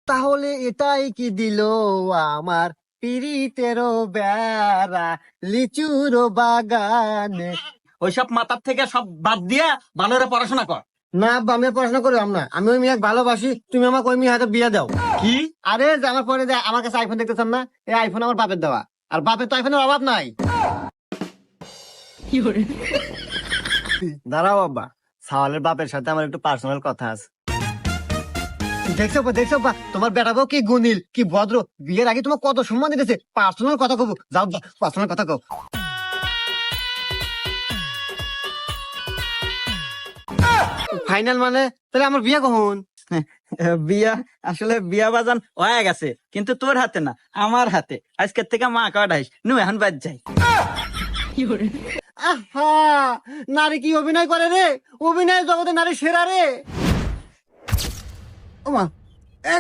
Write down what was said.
তাহলে এটাই কি দিল আমার পিরিতেরও বেড়া লিচুরো বাগানে? ওইসব মাথার থেকে সব বাদ দিয়া ভালো করে পড়াশোনা কর। না আব্বা, আমি আর পড়াশোনা করলাম না। আমি ওই মেয়েকে ভালোবাসি, তুমি আমাকে ওই মেয়ে হাতে বিয়ে দাও। কি? আরে যে আমার পরে যে আমার কাছে আইফোন দেখতেছেন না, এই আইফোন আমার বাপের দেওয়া, আর বাপের তো আইফোনের অভাব নাই। দাঁড়াও আব্বা, সাওয়ালের বাপের সাথে আমার একটু পার্সোনাল কথা আছে। দেখছো বা তোমার বেটাবো কি গুণিল, কি ভদ্র, বিয়ের আগে তোমার কত সম্মান দিতেছে। পার্সোনাল কথা কব, যাও পার্সোনাল কথা কব। ফাইনাল মানে তাহলে আমার বিয়ে কখন? বিয়া আসলে বিয়া বাজান হয়ে গেছে, কিন্তু তোর হাতে না, আমার হাতে। আজকের থেকে মা কাটাইস নু, এখন বাদ যাই। আহা, নারী কি অভিনয় করে রে, অভিনয় জগতে নারী সেরা রে। ওমা, এ